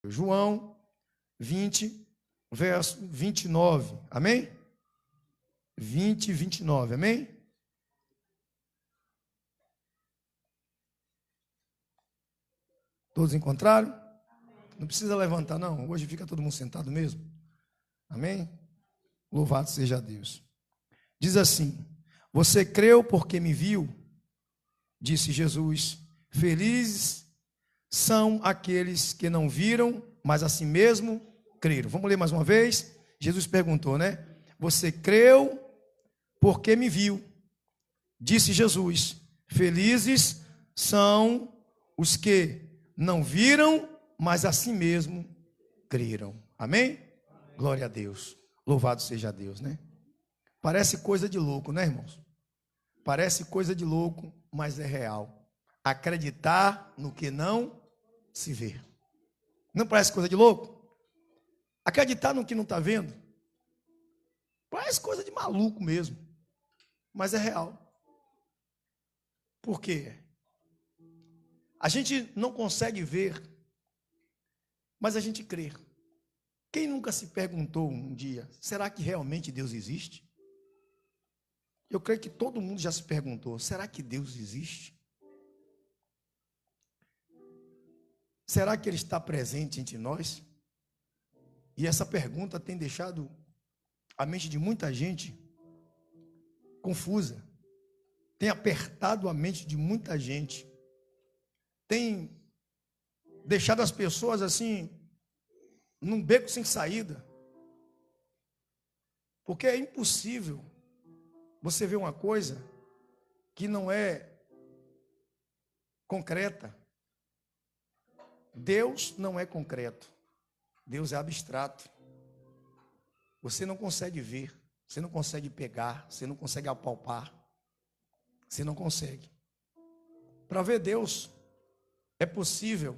João 20, verso 29. Amém? 20 e 29. Amém? Todos encontraram? Não precisa levantar, não. Hoje fica todo mundo sentado mesmo. Amém? Louvado seja Deus. Diz assim: você creu porque me viu? Disse Jesus. Felizes são aqueles que não viram, mas a si mesmo creram. Vamos ler mais uma vez? Jesus perguntou, né? Você creu porque me viu? Disse Jesus. Felizes são os que não viram, mas a si mesmo creram. Amém? Glória a Deus. Louvado seja Deus, né? Parece coisa de louco, né, irmãos? Parece coisa de louco, mas é real. Acreditar no que não se vê. Não parece coisa de louco? Acreditar no que não está vendo? Parece coisa de maluco mesmo, mas é real. Por quê? A gente não consegue ver, mas a gente crê. Quem nunca se perguntou um dia, será que realmente Deus existe? Eu creio que todo mundo já se perguntou, será que Deus existe? Será que Ele está presente entre nós? E essa pergunta tem deixado a mente de muita gente confusa, tem apertado a mente de muita gente, tem deixado as pessoas assim, num beco sem saída, porque é impossível você ver uma coisa que não é concreta. Deus não é concreto, Deus é abstrato. Você não consegue ver, você não consegue pegar, você não consegue apalpar, você não consegue. Para ver Deus é possível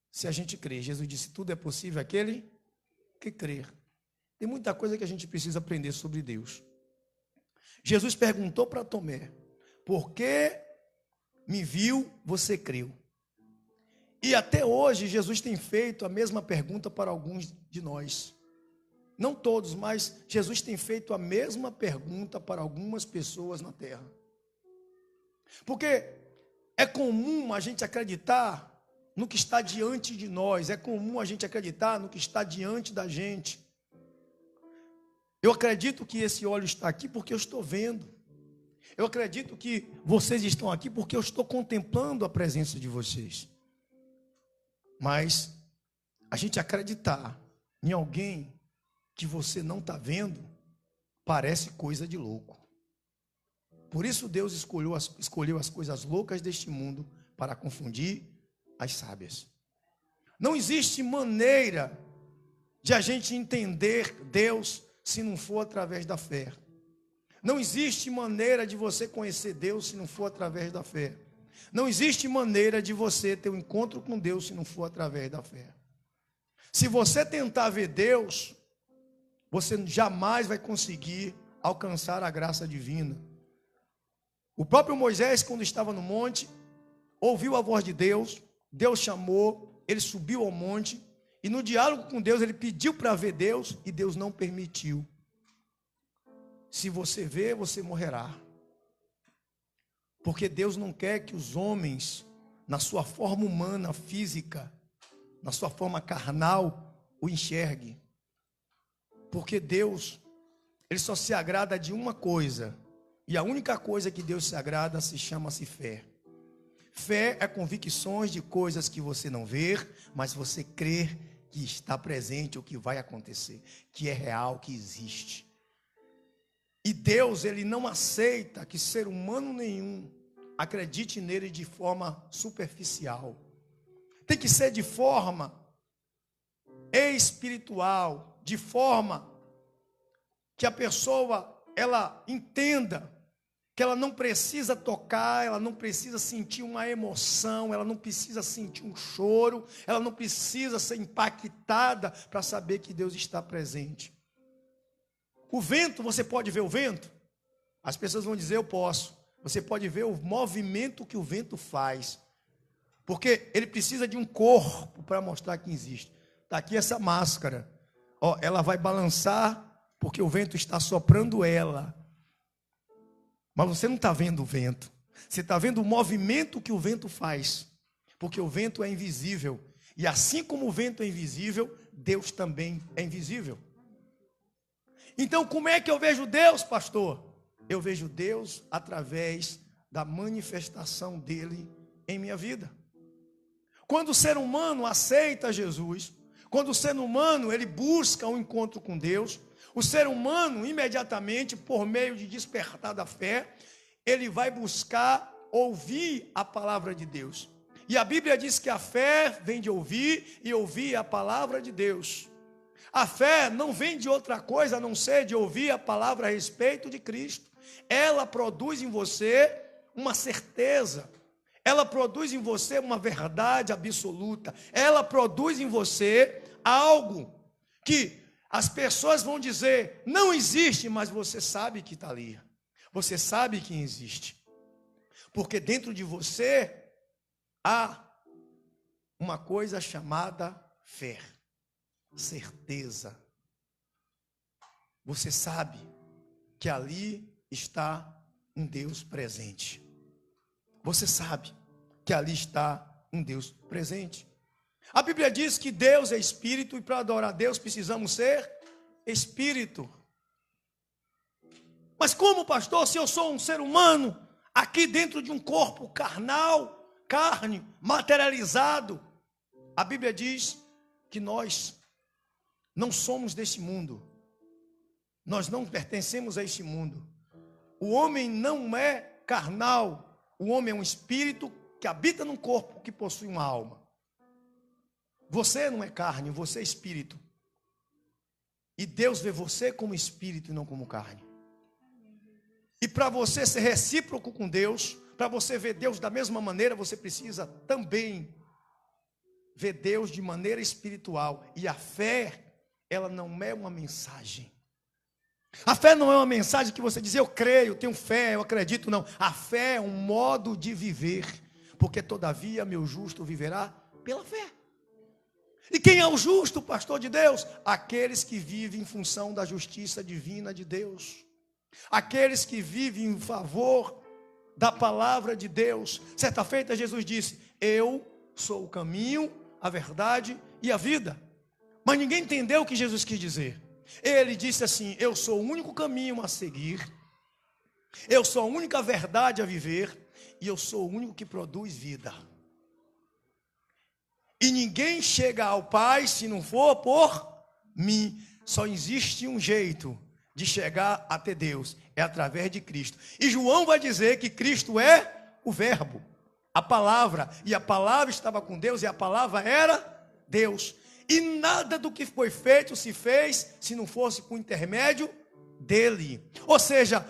se a gente crer. Jesus disse, tudo é possível aquele que crer. Tem muita coisa que a gente precisa aprender sobre Deus. Jesus perguntou para Tomé, por que me viu, você creu? E até hoje Jesus tem feito a mesma pergunta para alguns de nós. Não todos, mas Jesus tem feito a mesma pergunta para algumas pessoas na terra. Porque é comum a gente acreditar no que está diante de nós, é comum a gente acreditar no que está diante da gente. Eu acredito que esse óleo está aqui porque eu estou vendo. Eu acredito que vocês estão aqui porque eu estou contemplando a presença de vocês. Mas a gente acreditar em alguém que você não está vendo, parece coisa de louco. Por isso Deus escolheu as coisas loucas deste mundo para confundir as sábias. Não existe maneira de a gente entender Deus se não for através da fé. Não existe maneira de você conhecer Deus se não for através da fé. Não existe maneira de você ter um encontro com Deus se não for através da fé. Se você tentar ver Deus, você jamais vai conseguir alcançar a graça divina. O próprio Moisés, quando estava no monte, ouviu a voz de Deus, Deus chamou, ele subiu ao monte, e no diálogo com Deus, ele pediu para ver Deus, e Deus não permitiu. Se você ver, você morrerá. Porque Deus não quer que os homens, na sua forma humana, física, na sua forma carnal, o enxerguem. Porque Deus, Ele só se agrada de uma coisa. E a única coisa que Deus se agrada se chama-se fé. Fé é convicções de coisas que você não vê, mas você crê que está presente, o que vai acontecer, que é real, que existe. E Deus, Ele não aceita que ser humano nenhum acredite nele de forma superficial. Tem que ser de forma espiritual, de forma que a pessoa, ela entenda que ela não precisa tocar, ela não precisa sentir uma emoção, ela não precisa sentir um choro, ela não precisa ser impactada para saber que Deus está presente. O vento, você pode ver o vento? As pessoas vão dizer, eu posso. Você pode ver o movimento que o vento faz. Porque ele precisa de um corpo para mostrar que existe. está aqui essa máscara. Ó, ela vai balançar porque o vento está soprando ela. Mas você não está vendo o vento. Você está vendo o movimento que o vento faz. Porque o vento é invisível. E assim como o vento é invisível, Deus também é invisível. Então, como é que eu vejo Deus, pastor? Eu vejo Deus através da manifestação dele em minha vida. Quando o ser humano aceita Jesus, quando o ser humano ele busca um encontro com Deus, o ser humano imediatamente, por meio de despertar da fé, ele vai buscar ouvir a palavra de Deus. E a Bíblia diz que a fé vem de ouvir e ouvir a palavra de Deus. A fé não vem de outra coisa a não ser de ouvir a palavra a respeito de Cristo. Ela produz em você uma certeza. Ela produz em você uma verdade absoluta. Ela produz em você algo que as pessoas vão dizer, não existe, mas você sabe que está ali. Você sabe que existe. Porque dentro de você há uma coisa chamada fé, certeza. Você sabe que ali está um Deus presente. Você sabe que ali está um Deus presente. A Bíblia diz que Deus é espírito e para adorar a Deus precisamos ser espírito. Mas como, pastor, se eu sou um ser humano aqui dentro de um corpo carnal, carne, materializado? A Bíblia diz que nós não somos deste mundo. Nós não pertencemos a este mundo. O homem não é carnal. O homem é um espírito que habita num corpo que possui uma alma. Você não é carne, você é espírito. E Deus vê você como espírito e não como carne. E para você ser recíproco com Deus, para você ver Deus da mesma maneira, você precisa também ver Deus de maneira espiritual. E a fé, ela não é uma mensagem. A fé não é uma mensagem que você diz, eu creio, tenho fé, eu acredito, não. A fé é um modo de viver. Porque todavia meu justo viverá pela fé. E quem é o justo, pastor de Deus? Aqueles que vivem em função da justiça divina de Deus. Aqueles que vivem em favor da palavra de Deus. Certa feita Jesus disse, eu sou o caminho, a verdade e a vida. Mas ninguém entendeu o que Jesus quis dizer. Ele disse assim, eu sou o único caminho a seguir, eu sou a única verdade a viver, e eu sou o único que produz vida. E ninguém chega ao Pai se não for por mim. Só existe um jeito de chegar até Deus, é através de Cristo. E João vai dizer que Cristo é o verbo, a palavra, e a palavra estava com Deus, e a palavra era Deus. E nada do que foi feito se fez se não fosse por intermédio dele. Ou seja,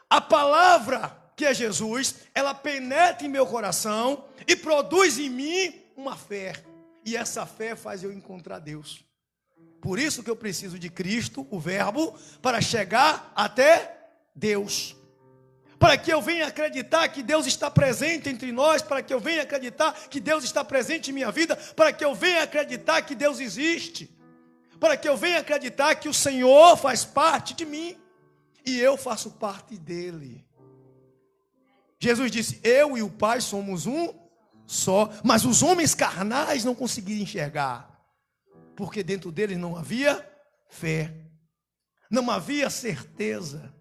a palavra que é Jesus, ela penetra em meu coração e produz em mim uma fé. E essa fé faz eu encontrar Deus. Por isso que eu preciso de Cristo, o verbo, para chegar até Deus. Para que eu venha acreditar que Deus está presente entre nós, para que eu venha acreditar que Deus está presente em minha vida, para que eu venha acreditar que Deus existe, para que eu venha acreditar que o Senhor faz parte de mim, e eu faço parte dele. Jesus disse, eu e o Pai somos um só, mas os homens carnais não conseguiram enxergar, porque dentro deles não havia fé, não havia certeza,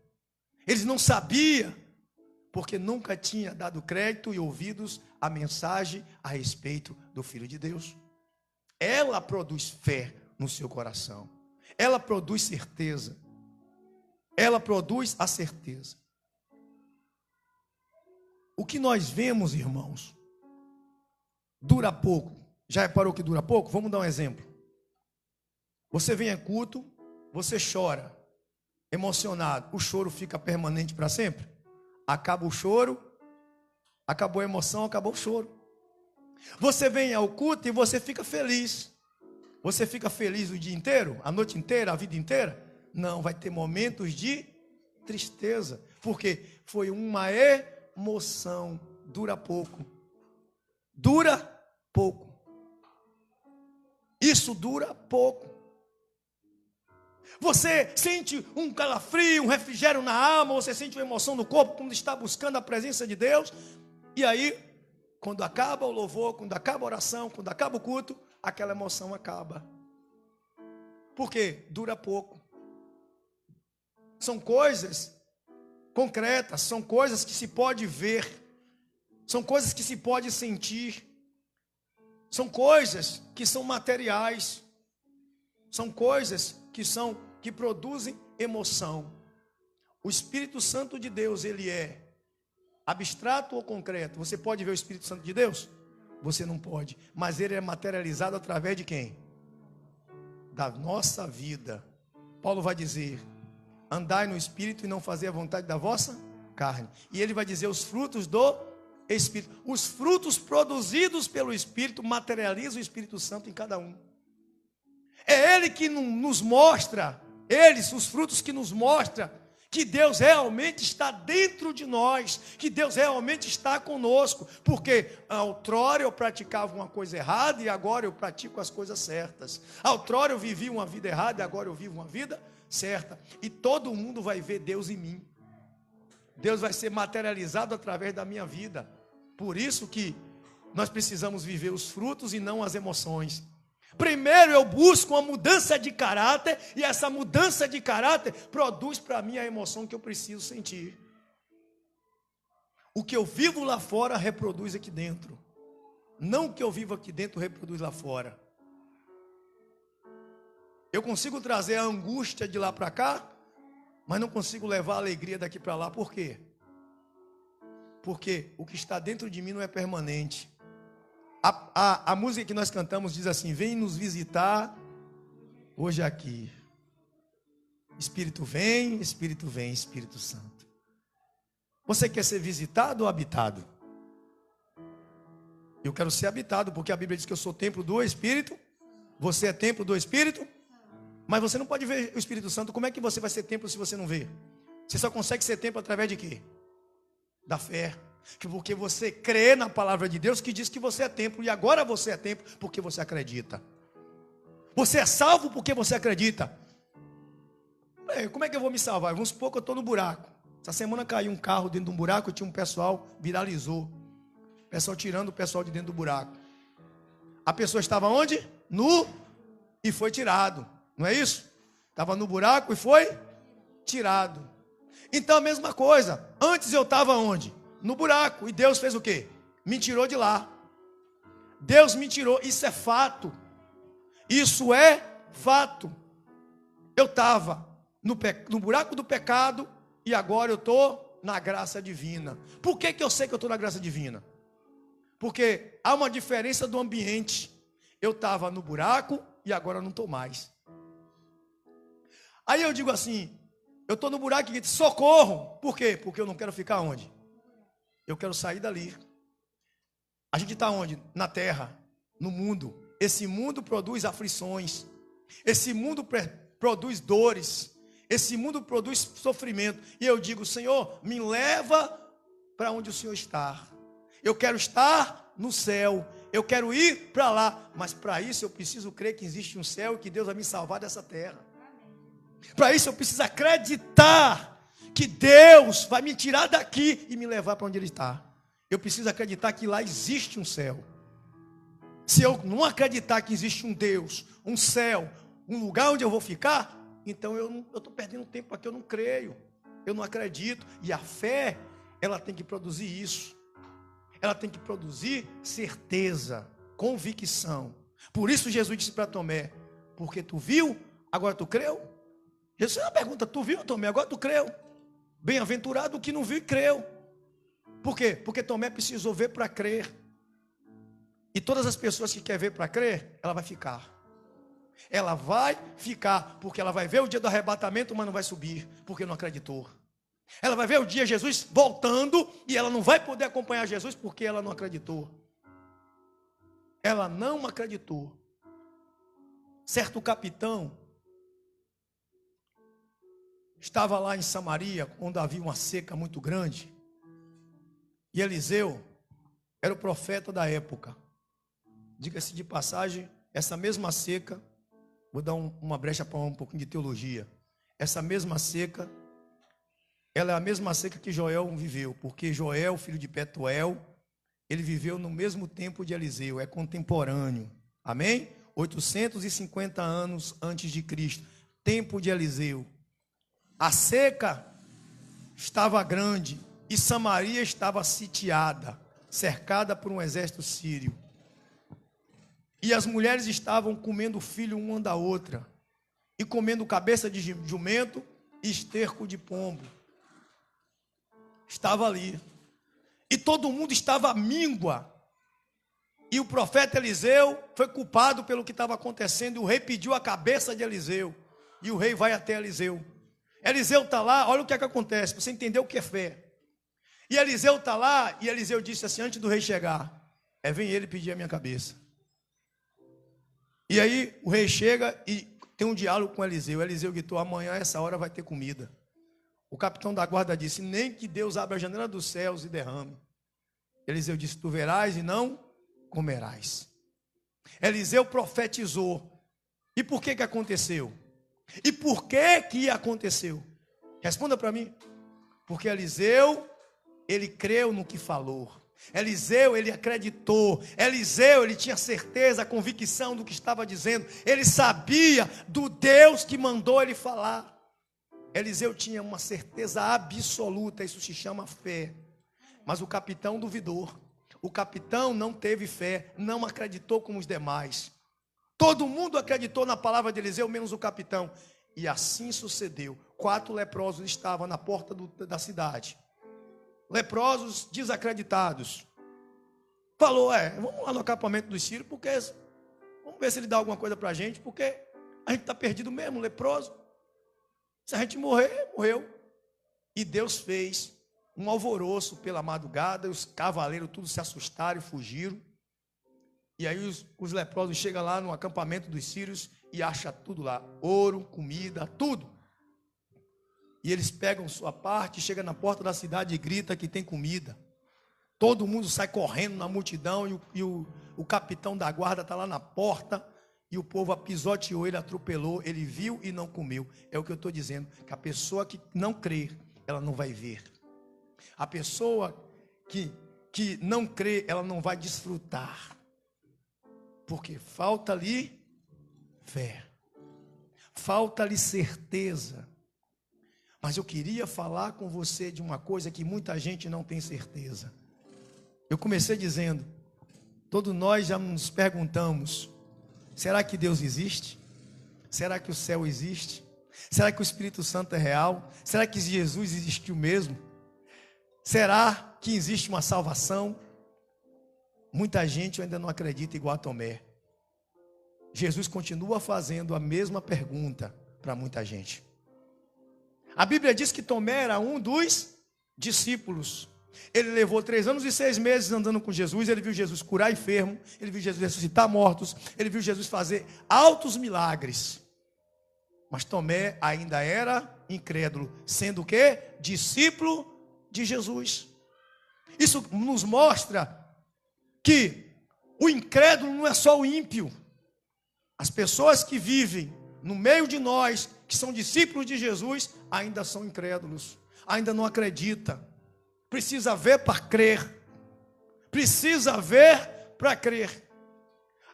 eles não sabiam, porque nunca tinha dado crédito e ouvidos à mensagem a respeito do Filho de Deus. Ela produz fé no seu coração. Ela produz certeza. Ela produz a certeza. O que nós vemos, irmãos, dura pouco. Já reparou que dura pouco? Vamos dar um exemplo. Você vem a culto, você chora, emocionado. O choro fica permanente para sempre? Acaba o choro, acabou a emoção, acabou o choro. Você vem ao culto e você fica feliz. Você fica feliz o dia inteiro, a noite inteira, a vida inteira? Não, vai ter momentos de tristeza. Porque foi uma emoção, dura pouco. Dura pouco. E Isso dura pouco. Você sente um calafrio, um refrigério na alma, você sente uma emoção no corpo quando está buscando a presença de Deus. E aí, quando acaba o louvor, quando acaba a oração, quando acaba o culto, aquela emoção acaba. Por quê? Dura pouco. São coisas concretas, são coisas que se pode ver, são coisas que se pode sentir, são coisas que são materiais, são coisas que produzem emoção. O Espírito Santo de Deus, ele é abstrato ou concreto? Você pode ver o Espírito Santo de Deus? Você não pode, mas ele é materializado através de quem? Da nossa vida. Paulo vai dizer: andai no Espírito e não fazer a vontade da vossa carne. E ele vai dizer os frutos do Espírito. Os frutos produzidos pelo Espírito materializam o Espírito Santo em cada um. É ele que nos mostra, os frutos que nos mostram que Deus realmente está dentro de nós, que Deus realmente está conosco. Porque outrora eu praticava uma coisa errada e agora eu pratico as coisas certas. Outrora eu vivi uma vida errada e agora eu vivo uma vida certa. E todo mundo vai ver Deus em mim. Deus vai ser materializado através da minha vida. Por isso que nós precisamos viver os frutos e não as emoções. Primeiro eu busco uma mudança de caráter, e essa mudança de caráter produz para mim a emoção que eu preciso sentir. O que eu vivo lá fora reproduz aqui dentro. Não o que eu vivo aqui dentro reproduz lá fora. Eu consigo trazer a angústia de lá para cá, mas não consigo levar a alegria daqui para lá. Por quê? Porque o que está dentro de mim não é permanente. A música que nós cantamos diz assim: vem nos visitar hoje aqui. Espírito vem, Espírito Santo. Você quer ser visitado ou habitado? Eu quero ser habitado, porque a Bíblia diz que eu sou templo do Espírito. Você é templo do Espírito. Mas você não pode ver o Espírito Santo. Como é que você vai ser templo se você não vê? Você só consegue ser templo através de quê? Da fé. Porque você crê na palavra de Deus que diz que você é templo. E agora você é templo porque você acredita. Você é salvo porque você acredita. Como é que eu vou me salvar? Vamos supor que eu estou no buraco. Essa semana caiu um carro dentro de um buraco e tinha um pessoal, viralizou. O pessoal tirando o pessoal de dentro do buraco. A pessoa estava onde? Nu e foi tirado. Não é isso? Estava no buraco e foi tirado. Então a mesma coisa. Antes eu estava onde? No buraco. E Deus fez o quê? Me tirou de lá. Deus me tirou. Isso é fato. Isso é fato. Eu estava no buraco do pecado e agora eu estou na graça divina. Por que eu sei que eu estou na graça divina? Porque há uma diferença do ambiente. Eu estava no buraco e agora não estou mais. Aí eu digo assim, eu estou no buraco e grito, socorro. Por quê? Porque eu não quero ficar onde? Eu quero sair dali. A gente está onde? Na terra, no mundo. Esse mundo produz aflições. Esse mundo produz dores. Esse mundo produz sofrimento. E eu digo, Senhor, me leva para onde o Senhor está. Eu quero estar no céu. Eu quero ir para lá. Mas para isso eu preciso crer que existe um céu e que Deus vai me salvar dessa terra. Para isso eu preciso acreditar que Deus vai me tirar daqui e me levar para onde Ele está. Eu preciso acreditar que lá existe um céu. Se eu não acreditar que existe um Deus, um céu, um lugar onde eu vou ficar, então eu estou perdendo tempo porque eu não creio, eu não acredito. E a fé, ela tem que produzir isso. Ela tem que produzir certeza, convicção. Por isso Jesus disse para Tomé, porque tu viu, agora tu creu? Jesus fez uma pergunta, tu viu, Tomé, agora tu creu? Bem-aventurado o que não viu e creu. Por quê? Porque Tomé precisou ver para crer. E todas as pessoas que querem ver para crer, ela vai ficar. Ela vai ficar, porque ela vai ver o dia do arrebatamento, mas não vai subir, porque não acreditou. Ela vai ver o dia Jesus voltando, e ela não vai poder acompanhar Jesus, porque ela não acreditou. Ela não acreditou. Certo capitão estava lá em Samaria, onde havia uma seca muito grande. E Eliseu era o profeta da época. Diga-se de passagem, essa mesma seca, vou dar uma brecha para um pouquinho de teologia. Essa mesma seca, ela é a mesma seca que Joel viveu, porque Joel, filho de Petuel, ele viveu no mesmo tempo de Eliseu, é contemporâneo. Amém? 850 anos antes de Cristo, tempo de Eliseu. A seca estava grande e Samaria estava sitiada, cercada por um exército sírio. E as mulheres estavam comendo filho uma da outra, e comendo cabeça de jumento e esterco de pombo. Estava ali. E todo mundo estava à míngua. E o profeta Eliseu foi culpado pelo que estava acontecendo, e o rei pediu a cabeça de Eliseu. E o rei vai até Eliseu. Eliseu está lá, olha o que é que acontece, para você entender o que é fé. E Eliseu está lá, e Eliseu disse assim, antes do rei chegar, vem ele pedir a minha cabeça. E aí o rei chega e tem um diálogo com Eliseu. Eliseu gritou, amanhã essa hora vai ter comida. O capitão da guarda disse, nem que Deus abra a janela dos céus e derrame. Eliseu disse, tu verás e não comerás. Eliseu profetizou. E por que aconteceu? E por que aconteceu? Responda para mim. Porque Eliseu, ele creu no que falou. Eliseu, ele acreditou. Eliseu, ele tinha certeza, a convicção do que estava dizendo. Ele sabia do Deus que mandou ele falar. Eliseu tinha uma certeza absoluta, isso se chama fé. Mas o capitão duvidou. O capitão não teve fé, não acreditou como os demais. Todo mundo acreditou na palavra de Eliseu, menos o capitão. E assim sucedeu. 4 leprosos estavam na porta da cidade. Leprosos desacreditados. Falou, vamos lá no acampamento dos sírios, porque vamos ver se ele dá alguma coisa para a gente, porque a gente está perdido mesmo, leproso. Se a gente morrer, morreu. E Deus fez um alvoroço pela madrugada, e os cavaleiros tudo se assustaram e fugiram. E aí os leprosos chegam lá no acampamento dos sírios e acham tudo lá, ouro, comida, tudo. E eles pegam sua parte, chegam na porta da cidade e gritam que tem comida. Todo mundo sai correndo na multidão e o capitão da guarda está lá na porta e o povo pisoteou, ele atropelou, ele viu e não comeu. É o que eu estou dizendo, que a pessoa que não crê, ela não vai ver. A pessoa que não crê, ela não vai desfrutar. Porque falta-lhe fé, falta-lhe certeza. Mas eu queria falar com você de uma coisa que muita gente não tem certeza. Eu comecei dizendo, todos nós já nos perguntamos, será que Deus existe? Será que o céu existe? Será que o Espírito Santo é real? Será que Jesus existiu mesmo? Será que existe uma salvação? Muita gente ainda não acredita igual a Tomé. Jesus continua fazendo a mesma pergunta para muita gente. A Bíblia diz que Tomé era um dos discípulos. Ele levou 3 anos e 6 meses andando com Jesus. Ele viu Jesus curar enfermo, ele viu Jesus ressuscitar mortos, ele viu Jesus fazer altos milagres. Mas Tomé ainda era incrédulo, sendo o quê? Discípulo de Jesus. Isso nos mostra que o incrédulo não é só o ímpio. As pessoas que vivem no meio de nós, que são discípulos de Jesus, ainda são incrédulos, ainda não acreditam. Precisa ver para crer. Precisa ver para crer.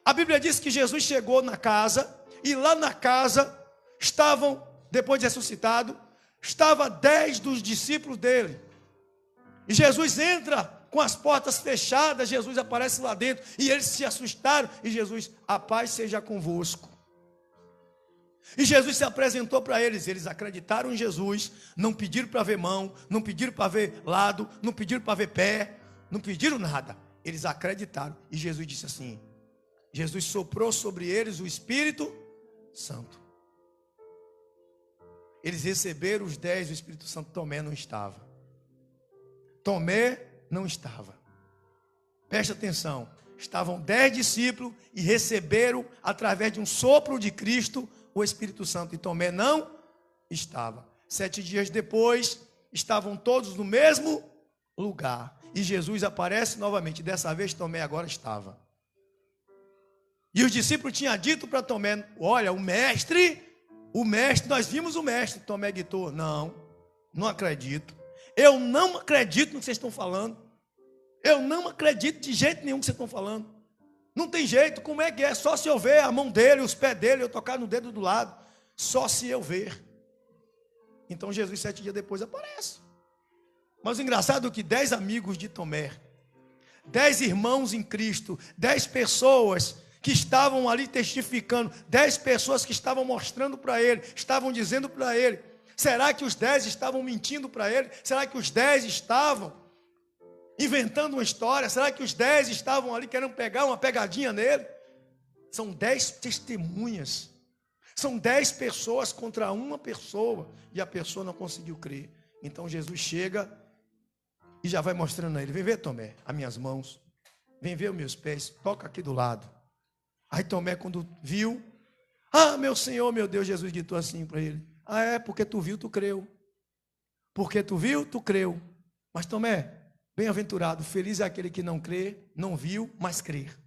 A Bíblia diz que Jesus chegou na casa, e lá na casa estavam, depois de ressuscitado, estava 10 dos discípulos dele. E Jesus entra com as portas fechadas, Jesus aparece lá dentro, e eles se assustaram, e Jesus, a paz seja convosco. E Jesus se apresentou para eles, eles acreditaram em Jesus, não pediram para ver mão, não pediram para ver lado, não pediram para ver pé, não pediram nada, eles acreditaram. E Jesus disse assim, Jesus soprou sobre eles o Espírito Santo. Eles receberam os 10, o Espírito Santo. Tomé não estava. Tomé não estava. Preste atenção, estavam 10 discípulos e receberam através de um sopro de Cristo o Espírito Santo, e Tomé não estava. 7 dias depois, estavam todos no mesmo lugar, e Jesus aparece novamente. Dessa vez Tomé agora estava. E os discípulos tinham dito para Tomé: olha, o mestre, nós vimos o mestre. Tomé gritou: não acredito. Eu não acredito no que vocês estão falando. Eu não acredito de jeito nenhum que vocês estão falando. Não tem jeito, como é que é? Só se eu ver a mão dele, os pés dele, eu tocar no dedo do lado. Só se eu ver. Então Jesus 7 dias depois aparece. Mas o engraçado é que 10 amigos de Tomé, 10 irmãos em Cristo, 10 pessoas que estavam ali testificando, 10 pessoas que estavam mostrando para ele, estavam dizendo para ele. Será que os 10 estavam mentindo para ele? Será que os 10 estavam inventando uma história? Será que os 10 estavam ali querendo pegar uma pegadinha nele? São 10 testemunhas. São 10 pessoas contra uma pessoa. E a pessoa não conseguiu crer. Então Jesus chega e já vai mostrando a ele: vem ver, Tomé, as minhas mãos. Vem ver os meus pés. Toca aqui do lado. Aí Tomé, quando viu: ah, meu Senhor, meu Deus, Jesus gritou assim para ele: ah, é, porque tu viu, tu creu. Porque tu viu, tu creu. Mas Tomé, bem-aventurado, feliz é aquele que não crê, não viu, mas crer.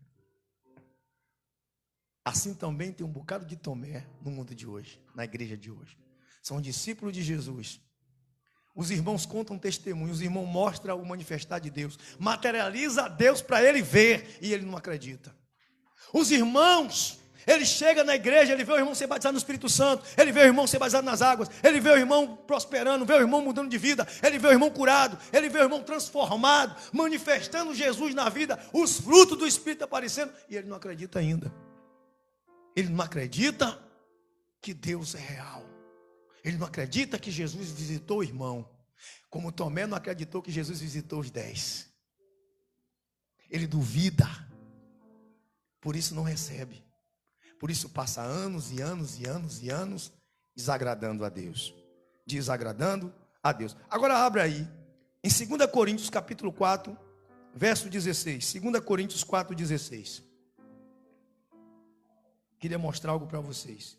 Assim também tem um bocado de Tomé no mundo de hoje, na igreja de hoje. São discípulos de Jesus. Os irmãos contam testemunho, os irmãos mostram o manifestar de Deus, materializa a Deus para ele ver, e ele não acredita. Os irmãos, ele chega na igreja, ele vê o irmão ser batizado no Espírito Santo, ele vê o irmão ser batizado nas águas, ele vê o irmão prosperando, vê o irmão mudando de vida, ele vê o irmão curado, ele vê o irmão transformado, manifestando Jesus na vida, os frutos do Espírito aparecendo, e ele não acredita ainda. Ele não acredita que Deus é real. Ele não acredita que Jesus visitou o irmão, como Tomé não acreditou que Jesus visitou os 10. Ele duvida, por isso não recebe. Por isso passa anos e anos e anos e anos desagradando a Deus. Desagradando a Deus. Agora abre aí, em 2 Coríntios capítulo 4, verso 16. 2 Coríntios 4, 16. Queria mostrar algo para vocês.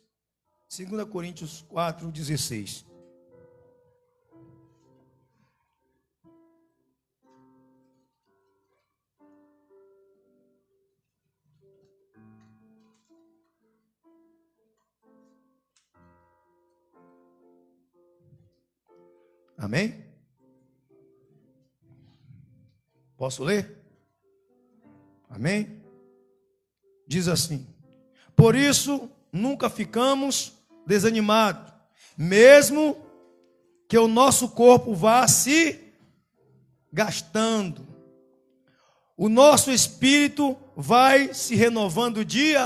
2 Coríntios 4, 16. Amém? Posso ler? Amém? Diz assim: por isso nunca ficamos desanimados, mesmo que o nosso corpo vá se gastando, o nosso espírito vai se renovando dia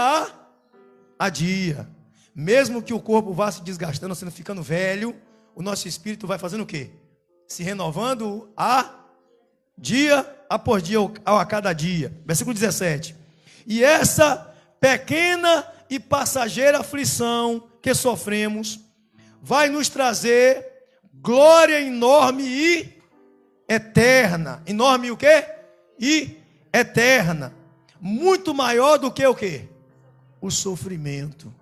a dia. Mesmo que o corpo vá se desgastando, sendo ficando velho, o nosso espírito vai fazendo o quê? Se renovando dia após dia, a cada dia. Versículo 17. E essa pequena e passageira aflição que sofremos vai nos trazer glória enorme e eterna. Enorme o quê? E eterna. Muito maior do que o quê? O sofrimento.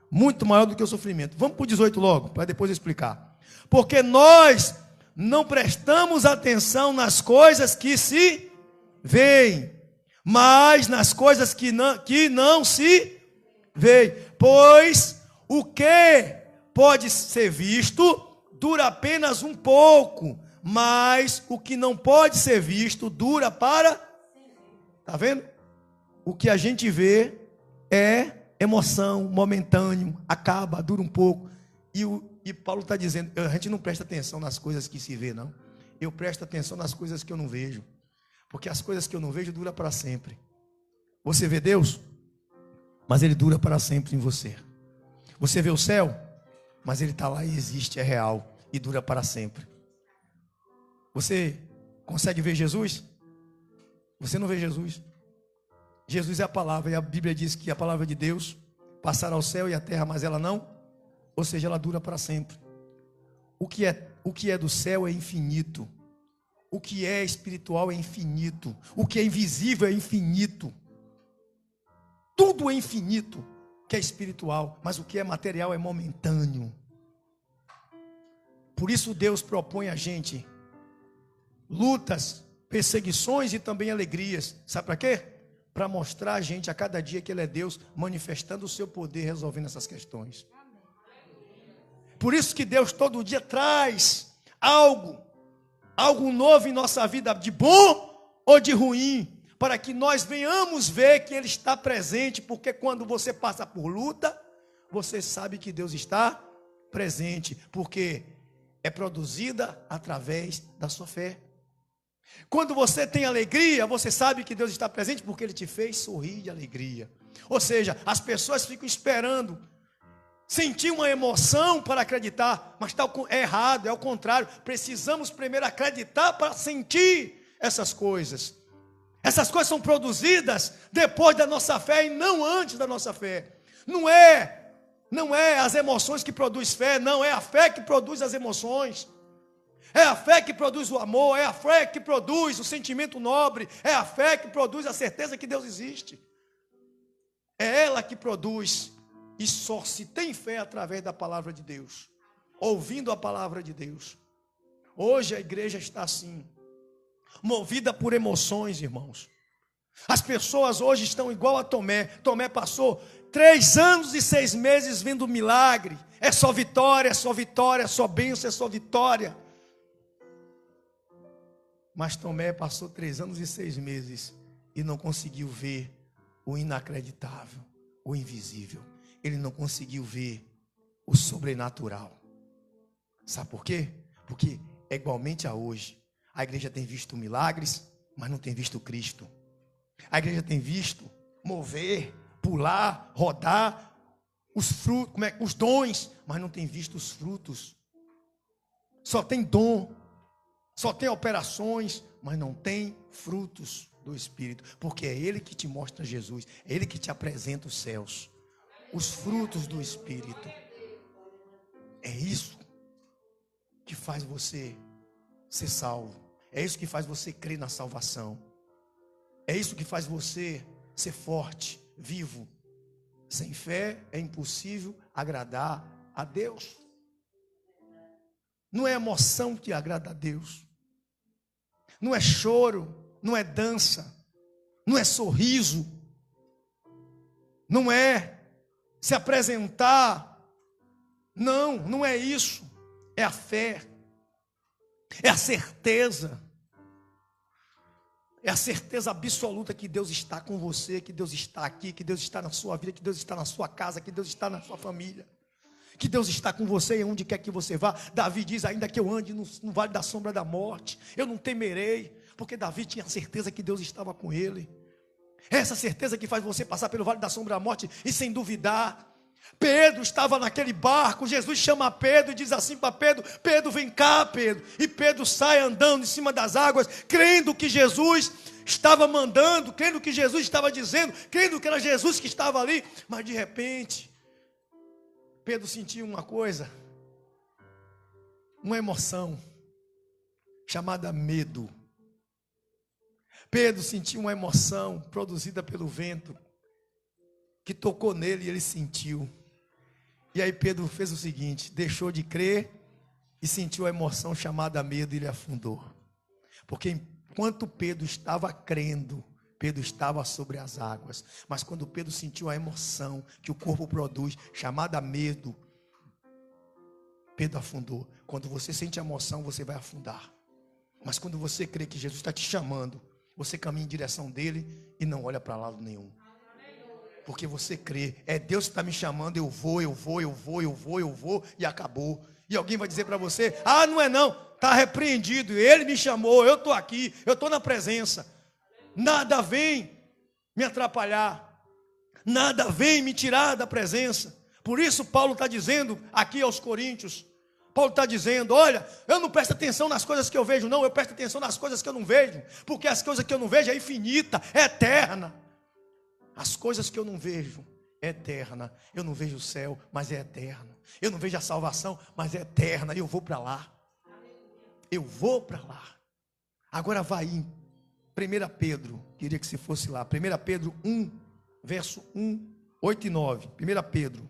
Muito maior do que o sofrimento. Vamos para o 18 logo, para depois eu explicar. Porque nós não prestamos atenção nas coisas que se veem, mas nas coisas que não se veem. Pois o que pode ser visto dura apenas um pouco, mas o que não pode ser visto dura para... Está vendo? O que a gente vê é emoção, momentâneo, acaba, dura um pouco. E Paulo está dizendo, a gente não presta atenção nas coisas que se vê, não. Eu presto atenção nas coisas que eu não vejo. Porque as coisas que eu não vejo duram para sempre. Você vê Deus, mas Ele dura para sempre em você. Você vê o céu, mas Ele está lá e existe, é real e dura para sempre. Você consegue ver Jesus? Você não vê Jesus. Jesus é a palavra, e a Bíblia diz que a palavra de Deus passará ao céu e à terra, mas ela não. Ou seja, ela dura para sempre. O que é do céu é infinito. O que é espiritual é infinito. O que é invisível é infinito. Tudo é infinito que é espiritual, mas o que é material é momentâneo. Por isso Deus propõe a gente lutas, perseguições e também alegrias. Sabe para quê? para mostrar a gente a cada dia que Ele é Deus, manifestando o seu poder, resolvendo essas questões. Por isso que Deus todo dia traz algo novo em nossa vida, de bom ou de ruim, para que nós venhamos ver que Ele está presente, porque quando você passa por luta, você sabe que Deus está presente, porque é produzida através da sua fé. Quando você tem alegria, você sabe que Deus está presente, porque Ele te fez sorrir de alegria. Ou seja, as pessoas ficam esperando sentir uma emoção para acreditar, mas é errado, é o contrário. Precisamos primeiro acreditar para sentir essas coisas. Essas coisas são produzidas depois da nossa fé e não antes da nossa fé. Não é as emoções que produz fé, não, é a fé que produz as emoções. É a fé que produz o amor, é a fé que produz o sentimento nobre, é a fé que produz a certeza que Deus existe. É ela que produz, e só se tem fé através da palavra de Deus, ouvindo a palavra de Deus. Hoje a igreja está assim, movida por emoções, irmãos. As pessoas hoje estão igual a Tomé. Tomé passou 3 anos e 6 meses vendo milagre. É só vitória, é só vitória, é só bênção, é só vitória. Mas Tomé passou 3 anos e 6 meses e não conseguiu ver o inacreditável, o invisível. Ele não conseguiu ver o sobrenatural. Sabe por quê? Porque é igualmente a hoje. A igreja tem visto milagres, mas não tem visto Cristo. A igreja tem visto mover, pular, rodar os frutos, os dons, mas não tem visto os frutos. Só tem dom, só tem operações, mas não tem frutos do Espírito, porque é Ele que te mostra Jesus, é Ele que te apresenta os céus, os frutos do Espírito. É isso que faz você ser salvo, é isso que faz você crer na salvação, é isso que faz você ser forte, vivo. Sem fé é impossível agradar a Deus. Não é emoção que agrada a Deus, não é choro, não é dança, não é sorriso, não é se apresentar, não é isso, é a fé, é a certeza absoluta que Deus está com você, que Deus está aqui, que Deus está na sua vida, que Deus está na sua casa, que Deus está na sua família, que Deus está com você onde quer que você vá. Davi diz: ainda que eu ande no vale da sombra da morte, eu não temerei, porque Davi tinha certeza que Deus estava com ele. É essa certeza que faz você passar pelo vale da sombra da morte e sem duvidar. Pedro estava naquele barco, Jesus chama Pedro e diz assim para Pedro: Pedro, vem cá, Pedro. E Pedro sai andando em cima das águas, crendo que Jesus estava mandando, crendo que Jesus estava dizendo, crendo que era Jesus que estava ali. Mas de repente, Pedro sentiu uma coisa, uma emoção, chamada medo. Pedro sentiu uma emoção produzida pelo vento, que tocou nele e ele sentiu. E aí Pedro fez o seguinte: deixou de crer e sentiu a emoção chamada medo, e ele afundou. Porque enquanto Pedro estava crendo, Pedro estava sobre as águas. Mas quando Pedro sentiu a emoção que o corpo produz, chamada medo, Pedro afundou. Quando você sente a emoção, você vai afundar. Mas quando você crê que Jesus está te chamando, você caminha em direção dele e não olha para lado nenhum. Porque você crê, é Deus que está me chamando, eu vou, e acabou. E alguém vai dizer para você: ah, não é não, está repreendido, ele me chamou, eu estou aqui, eu estou na presença. Nada vem me atrapalhar, nada vem me tirar da presença. Por isso Paulo está dizendo aqui aos Coríntios, Paulo está dizendo: olha, eu não presto atenção nas coisas que eu vejo, não, eu presto atenção nas coisas que eu não vejo, porque as coisas que eu não vejo é infinita, é eterna. As coisas que eu não vejo é eterna. Eu não vejo o céu, mas é eterno. Eu não vejo a salvação, mas é eterna. Eu vou para lá. Eu vou para lá. Agora vai em 1 Pedro. Queria que você fosse lá. 1 Pedro 1, verso 1, 8 e 9. 1 Pedro.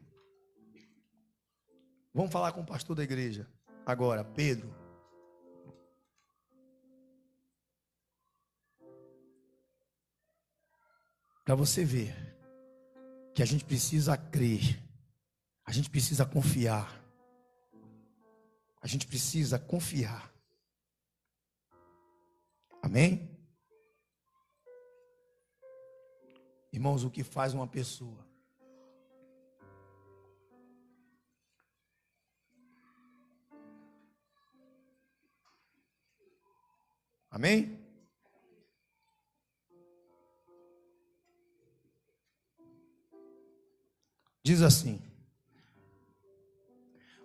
Vamos falar com o pastor da igreja. Agora, Pedro. Para você ver que a gente precisa crer, a gente precisa confiar. A gente precisa confiar. Amém? Irmãos, o que faz uma pessoa amém? Diz assim: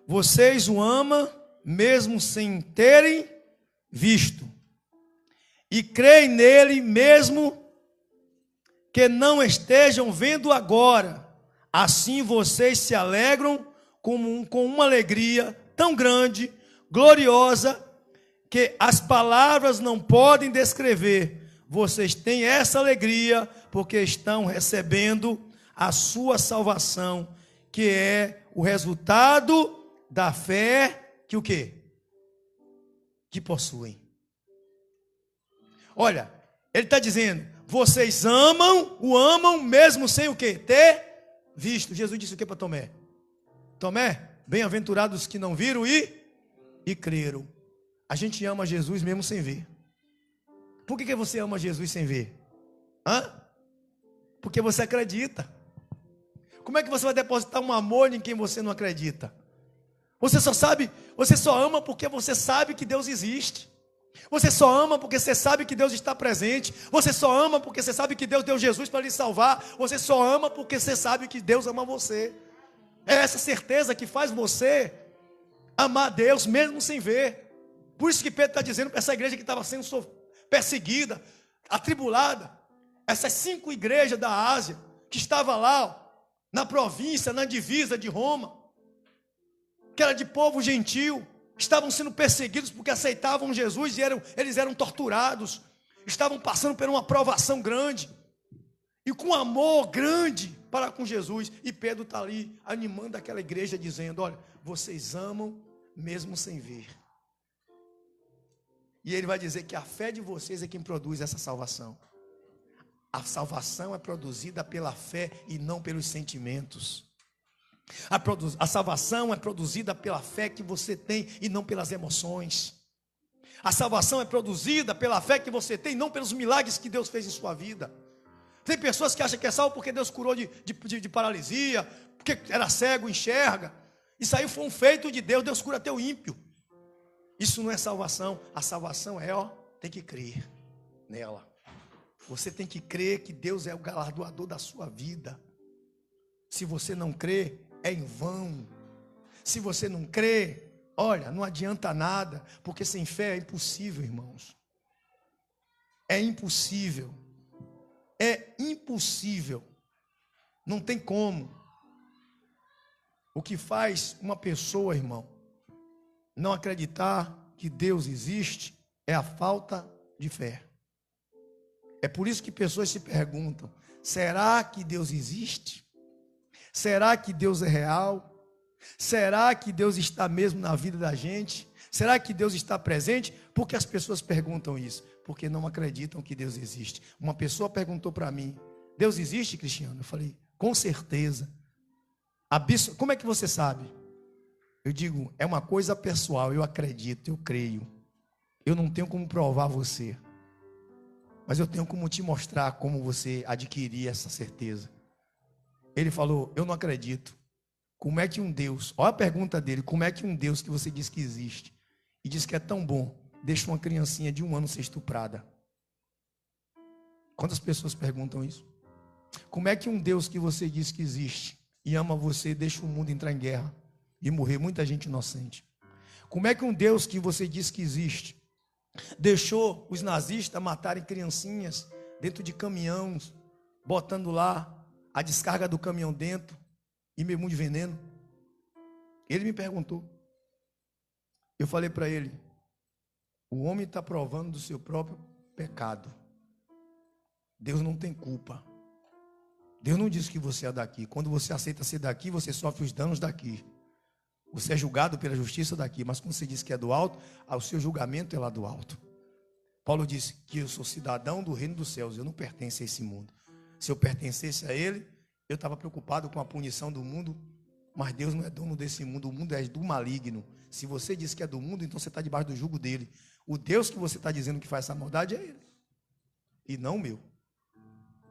vocês o amam mesmo sem terem visto, e creem nele mesmo que não estejam vendo agora. Assim vocês se alegram com uma alegria tão grande, gloriosa, que as palavras não podem descrever. Vocês têm essa alegria porque estão recebendo a sua salvação, que é o resultado da fé que o quê? Que possuem. Olha, ele está dizendo, vocês o amam mesmo sem o quê? Ter visto. Jesus disse o que para Tomé? Tomé, bem-aventurados que não viram e creram. A gente ama Jesus mesmo sem ver. Por que você ama Jesus sem ver? Porque você acredita. Como é que você vai depositar um amor em quem você não acredita? Você só ama porque você sabe que Deus existe. Você só ama porque você sabe que Deus está presente. Você só ama porque você sabe que Deus deu Jesus para lhe salvar. Você só ama porque você sabe que Deus ama você. É essa certeza que faz você amar Deus mesmo sem ver. Por isso que Pedro está dizendo para essa igreja que estava sendo perseguida, atribulada, essas 5 igrejas da Ásia, que estavam lá, na província, na divisa de Roma, que era de povo gentil, estavam sendo perseguidos porque aceitavam Jesus e eles eram torturados, estavam passando por uma provação grande, e com amor grande para com Jesus, e Pedro está ali animando aquela igreja, dizendo, olha, vocês amam mesmo sem ver. E ele vai dizer que a fé de vocês é quem produz essa salvação. A salvação é produzida pela fé e não pelos sentimentos. A salvação é produzida pela fé que você tem e não pelas emoções. A salvação é produzida pela fé que você tem e não pelos milagres que Deus fez em sua vida. Tem pessoas que acham que é salvo porque Deus curou de paralisia, porque era cego, enxerga. Isso aí foi um feito de Deus, Deus cura até o ímpio. Isso não é salvação. A salvação é, tem que crer nela. Você tem que crer que Deus é o galardoador da sua vida. Se você não crê, é em vão. Se você não crê, olha, não adianta nada, porque sem fé é impossível, irmãos. É impossível. É impossível. Não tem como. O que faz uma pessoa, irmão, não acreditar que Deus existe é a falta de fé. É por isso que pessoas se perguntam, será que Deus existe? Será que Deus é real? Será que Deus está mesmo na vida da gente? Será que Deus está presente? Por que as pessoas perguntam isso? Porque não acreditam que Deus existe. Uma pessoa perguntou para mim, Deus existe, Cristiano? Eu falei, com certeza. Como é que você sabe? Eu digo, é uma coisa pessoal, eu acredito, eu creio. Eu não tenho como provar você, mas eu tenho como te mostrar como você adquirir essa certeza. Ele falou, eu não acredito. Como é que um Deus, olha a pergunta dele, como é que um Deus que você diz que existe, e diz que é tão bom, deixa uma criancinha de 1 ano ser estuprada? Quantas pessoas perguntam isso? Como é que um Deus que você diz que existe, e ama você, deixa o mundo entrar em guerra, e morrer muita gente inocente? Como é que um Deus que você diz que existe, deixou os nazistas matarem criancinhas dentro de caminhões, botando lá a descarga do caminhão dentro e mergulho de veneno? Ele me perguntou. Eu falei para ele, o homem está provando do seu próprio pecado. Deus não tem culpa. Deus não diz que você é daqui. Quando você aceita ser daqui, você sofre os danos daqui. Você é julgado pela justiça daqui, mas quando você diz que é do alto, o seu julgamento é lá do alto. Paulo disse que eu sou cidadão do reino dos céus, eu não pertenço a esse mundo. se eu pertencesse a Ele, eu estava preocupado com a punição do mundo, mas Deus não é dono desse mundo, o mundo é do maligno. Se você diz que é do mundo, então você está debaixo do jugo dele. O Deus que você está dizendo que faz essa maldade é Ele, e não o meu.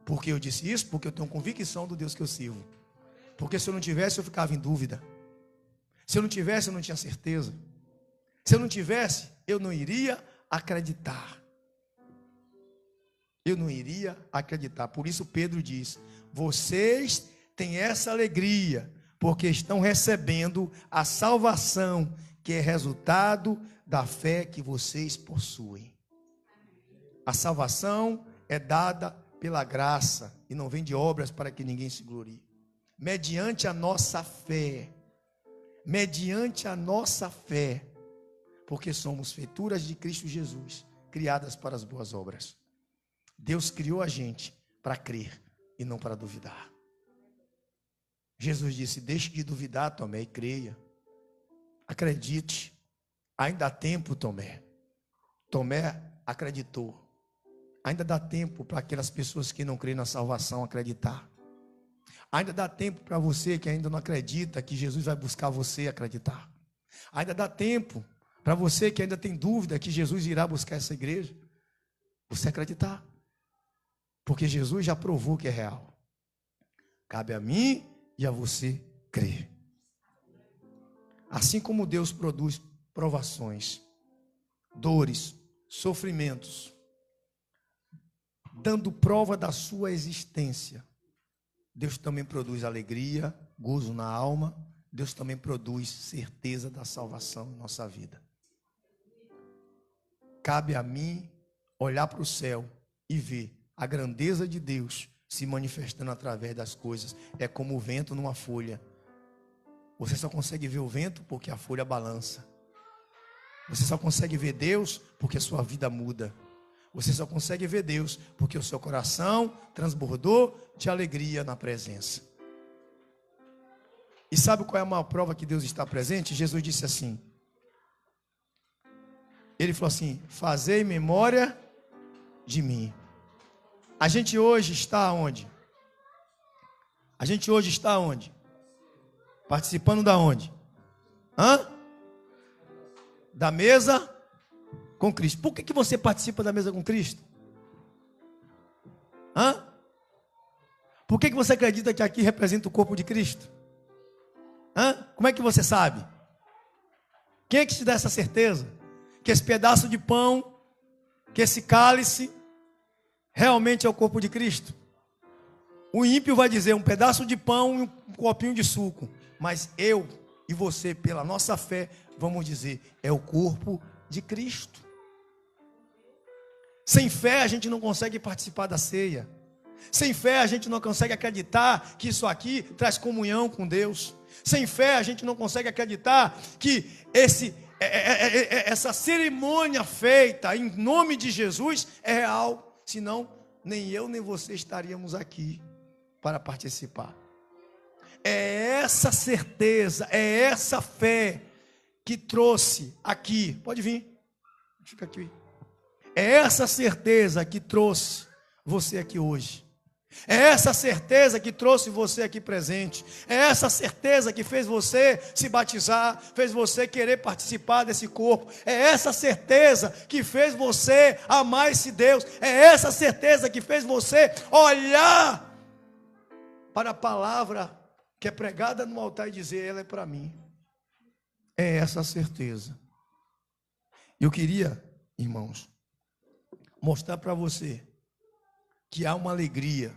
Por que eu disse isso? Porque eu tenho convicção do Deus que eu sirvo. Porque se eu não tivesse, eu ficava em dúvida. Se eu não tivesse, eu não tinha certeza. Se eu não tivesse, eu não iria acreditar. Eu não iria acreditar. Por isso Pedro diz: vocês têm essa alegria, porque estão recebendo a salvação, que é resultado da fé que vocês possuem. A salvação é dada pela graça e não vem de obras para que ninguém se glorie. Mediante a nossa fé. Mediante a nossa fé. Porque somos feituras de Cristo Jesus, criadas para as boas obras. Deus criou a gente para crer e não para duvidar. Jesus disse: deixe de duvidar, Tomé, e creia. Acredite. Ainda há tempo, Tomé. Tomé acreditou. Ainda dá tempo para aquelas pessoas que não creem na salvação acreditar. Ainda dá tempo para você que ainda não acredita que Jesus vai buscar você acreditar. Ainda dá tempo para você que ainda tem dúvida que Jesus irá buscar essa igreja, você acreditar. Porque Jesus já provou que é real. Cabe a mim e a você crer. Assim como Deus produz provações, dores, sofrimentos, dando prova da sua existência, Deus também produz alegria, gozo na alma. Deus também produz certeza da salvação em nossa vida. Cabe a mim olhar para o céu e ver a grandeza de Deus se manifestando através das coisas. É como o vento numa folha. Você só consegue ver o vento porque a folha balança. Você só consegue ver Deus porque a sua vida muda. Você só consegue ver Deus porque o seu coração transbordou de alegria na presença. E sabe qual é a maior prova que Deus está presente? Jesus disse assim. Ele falou assim: fazei memória de mim. A gente hoje está onde? A gente hoje está onde? Participando da onde? Da mesa com Cristo. Por que você participa da mesa com Cristo? Por que você acredita que aqui representa o corpo de Cristo? Como é que você sabe? Quem é que te dá essa certeza? Que esse pedaço de pão, que esse cálice, realmente é o corpo de Cristo? O ímpio vai dizer um pedaço de pão e um copinho de suco. Mas eu e você, pela nossa fé, vamos dizer, é o corpo de Cristo. Sem fé a gente não consegue participar da ceia. Sem fé a gente não consegue acreditar que isso aqui traz comunhão com Deus. Sem fé a gente não consegue acreditar que essa cerimônia feita em nome de Jesus é real. Senão nem eu nem você estaríamos aqui para participar. É essa certeza, é essa fé que trouxe aqui. Pode vir, fica aqui. É essa certeza que trouxe você aqui hoje. É essa certeza que trouxe você aqui presente. É essa certeza que fez você se batizar, fez você querer participar desse corpo. É essa certeza que fez você amar esse Deus. É essa certeza que fez você olhar para a palavra que é pregada no altar e dizer: ela é para mim. É essa certeza. Eu queria, irmãos, mostrar para você que há uma alegria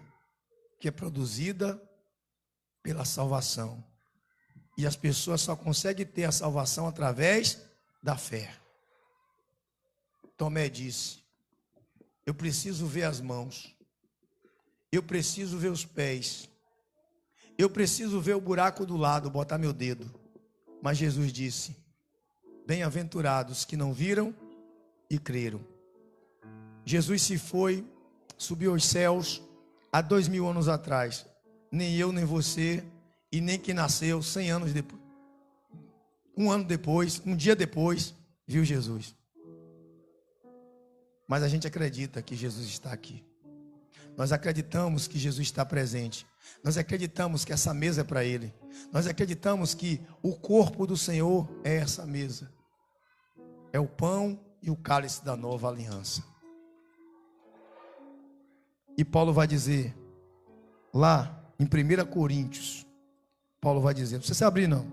que é produzida pela salvação. E as pessoas só conseguem ter a salvação através da fé. Tomé disse: eu preciso ver as mãos, eu preciso ver os pés, eu preciso ver o buraco do lado, botar meu dedo. Mas Jesus disse: bem-aventurados que não viram e creram. Jesus se foi, subiu aos céus há 2000 anos atrás. Nem eu, nem você, e nem quem nasceu 100 anos depois, um ano depois, um dia depois, viu Jesus. Mas a gente acredita que Jesus está aqui. Nós acreditamos que Jesus está presente. Nós acreditamos que essa mesa é para Ele. Nós acreditamos que o corpo do Senhor é essa mesa. É o pão e o cálice da nova aliança. E Paulo vai dizer, lá em 1 Coríntios, Paulo vai dizer, não precisa abrir não,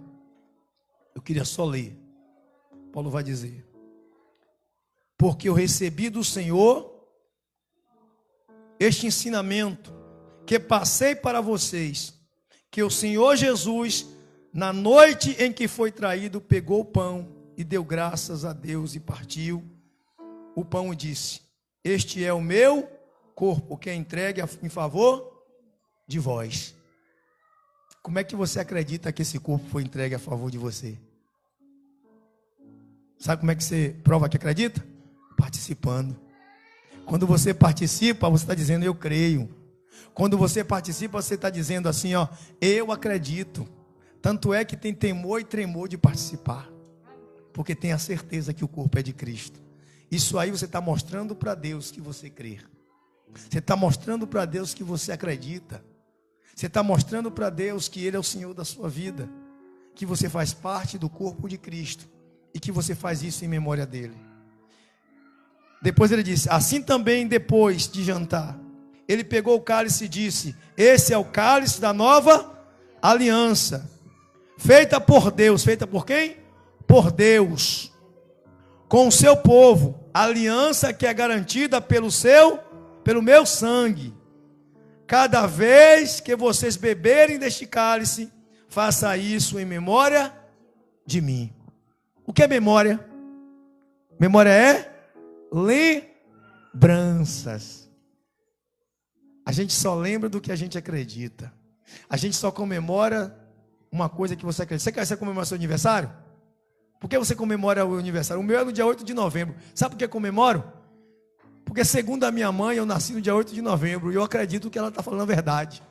eu queria só ler. Paulo vai dizer, porque eu recebi do Senhor este ensinamento que passei para vocês, que o Senhor Jesus, na noite em que foi traído, pegou o pão e deu graças a Deus e partiu o pão e disse, este é o meu corpo, que é entregue em favor de vós. Como é que você acredita que esse corpo foi entregue a favor de você? Sabe como é que você prova que acredita? Participando. Quando você participa, você está dizendo, eu creio. Quando você participa, você está dizendo assim, ó, eu acredito. Tanto é que tem temor e tremor de participar. Porque tem a certeza que o corpo é de Cristo. Isso aí você está mostrando para Deus que você crê. Você está mostrando para Deus que você acredita. Você está mostrando para Deus que Ele é o Senhor da sua vida. Que você faz parte do corpo de Cristo. E que você faz isso em memória dEle. Depois ele disse, assim também depois de jantar, ele pegou o cálice e disse, esse é o cálice da nova aliança, feita por Deus, feita por quem? Por Deus, com o seu povo, aliança que é garantida pelo meu sangue. Cada vez que vocês beberem deste cálice, faça isso em memória de mim. O que é memória? Memória é lembranças. A gente só lembra do que a gente acredita. A gente só comemora uma coisa que você acredita. Você comemora seu aniversário? Por que você comemora o aniversário? O meu é no dia 8 de novembro. Sabe por que eu comemoro? Porque segundo a minha mãe, eu nasci no dia 8 de novembro. E eu acredito que ela está falando a verdade.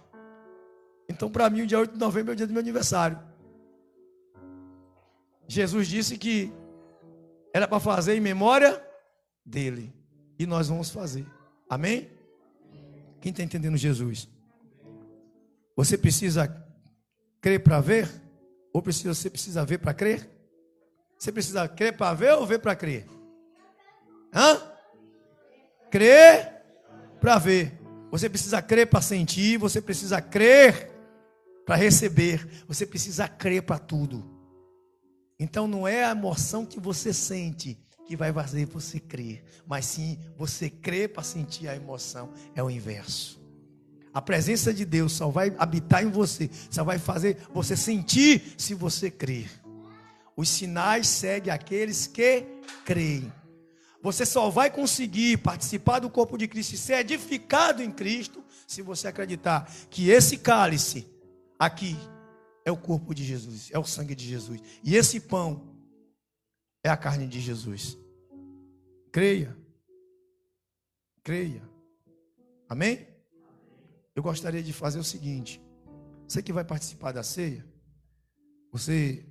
Então para mim o dia 8 de novembro é o dia do meu aniversário. Jesus disse que era para fazer em memória dele. E nós vamos fazer. Amém? Quem está entendendo Jesus? Você precisa crer para ver? Ou você precisa ver para crer? Você precisa crer para ver ou ver para crer? Crer para ver. Você precisa crer para sentir. Você precisa crer para receber. Você precisa crer para tudo. Então não é a emoção que você sente que vai fazer você crer, mas sim você crer para sentir a emoção. É o inverso. A presença de Deus só vai habitar em você, só vai fazer você sentir se você crer. Os sinais seguem aqueles que creem. Você só vai conseguir participar do corpo de Cristo e ser edificado em Cristo se você acreditar que esse cálice aqui é o corpo de Jesus, é o sangue de Jesus. E esse pão é a carne de Jesus. Creia. Creia. Amém? Eu gostaria de fazer o seguinte. Você que vai participar da ceia, você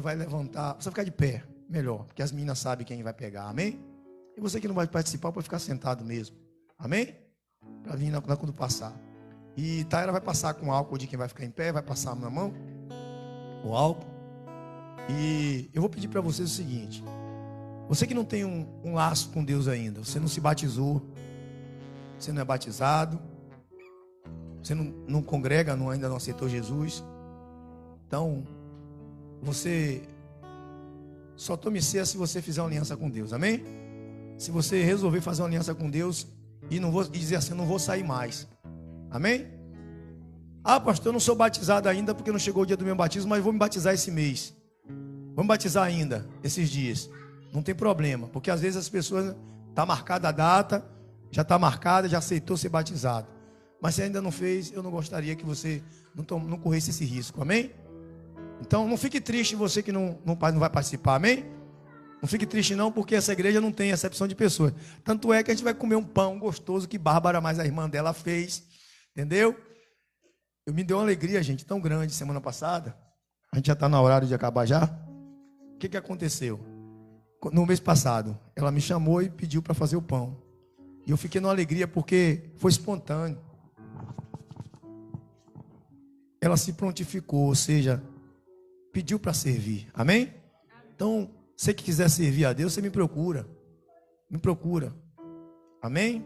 vai levantar, você vai ficar de pé, melhor, porque as meninas sabem quem vai pegar, amém? E você que não vai participar, pode ficar sentado mesmo, amém? Para vir quando passar. E Taira vai passar com álcool de quem vai ficar em pé, vai passar na mão, o álcool. E eu vou pedir para vocês o seguinte: você que não tem um laço com Deus ainda, você não se batizou, você não é batizado, você não congrega, ainda não aceitou Jesus, então você só tome ceia se você fizer uma aliança com Deus, amém? Se você resolver fazer uma aliança com Deus e dizer assim, não vou sair mais, amém? Ah, pastor, eu não sou batizado ainda porque não chegou o dia do meu batismo, mas vou me batizar esse mês. Vamos batizar ainda esses dias. Não tem problema, porque às vezes as pessoas, está marcada a data, já está marcada, já aceitou ser batizado. Mas se ainda não fez, eu não gostaria que você não corresse esse risco, amém? Então não fique triste você que não vai participar, amém? Não fique triste não, porque essa igreja não tem acepção de pessoas. Tanto é que a gente vai comer um pão gostoso que Bárbara, mais a irmã dela, fez, entendeu? Me deu uma alegria, gente, tão grande semana passada. A gente já está no horário de acabar já. O que aconteceu? No mês passado, ela me chamou e pediu para fazer o pão. E eu fiquei numa alegria porque foi espontâneo. Ela se prontificou, ou seja, pediu para servir. Amém? Então, você que quiser servir a Deus, você me procura. Me procura. Amém?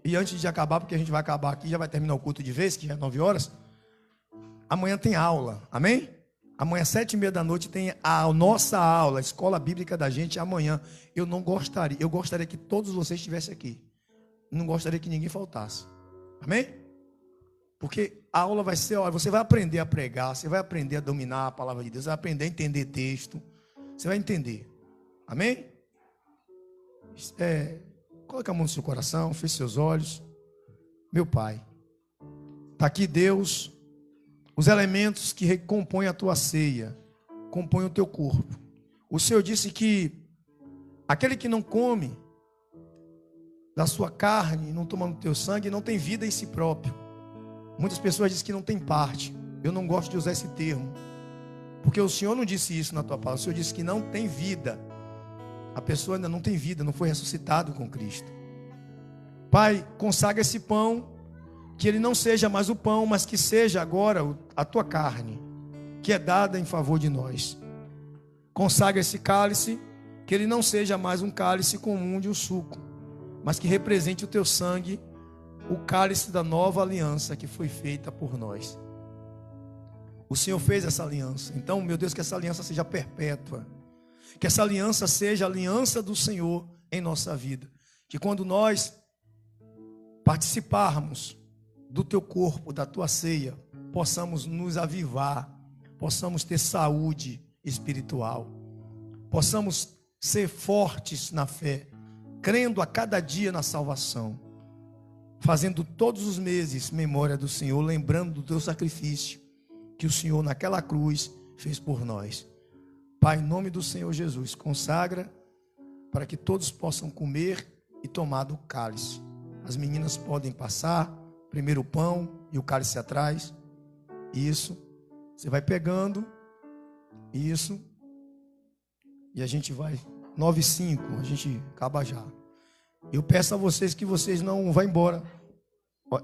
E antes de acabar, porque a gente vai acabar aqui, já vai terminar o culto de vez, que já é 9 horas. Amanhã tem aula. Amém? Amanhã, 7h30 da noite, tem a nossa aula, a escola bíblica da gente. Amanhã, eu gostaria que todos vocês estivessem aqui. Não gostaria que ninguém faltasse. Amém? Porque a aula vai ser, olha, você vai aprender a pregar, você vai aprender a dominar a palavra de Deus, você vai aprender a entender texto, você vai entender. Amém? Coloque a mão no seu coração, feche seus olhos. Meu Pai, está aqui Deus, os elementos que compõem a tua ceia, compõem o teu corpo. O Senhor disse que aquele que não come da sua carne, não toma do teu sangue, não tem vida em si próprio. Muitas pessoas dizem que não tem parte. Eu não gosto de usar esse termo, porque o Senhor não disse isso na tua palavra. O Senhor disse que não tem vida. A pessoa ainda não tem vida, não foi ressuscitado com Cristo. Pai, consagra esse pão, que ele não seja mais o pão, mas que seja agora a tua carne, que é dada em favor de nós. Consagra esse cálice, que ele não seja mais um cálice comum de um suco, mas que represente o teu sangue, o cálice da nova aliança que foi feita por nós. O Senhor fez essa aliança. Então, meu Deus, que essa aliança seja perpétua. Que essa aliança seja a aliança do Senhor em nossa vida. Que quando nós participarmos do teu corpo, da tua ceia, possamos nos avivar, possamos ter saúde espiritual, possamos ser fortes na fé, crendo a cada dia na salvação, fazendo todos os meses memória do Senhor, lembrando do teu sacrifício que o Senhor naquela cruz fez por nós. Pai, em nome do Senhor Jesus, consagra para que todos possam comer e tomar do cálice. As meninas podem passar, primeiro o pão e o cálice atrás. Isso, você vai pegando, isso, e a gente vai, 9h05, a gente acaba já. Eu peço a vocês que vocês não vão embora.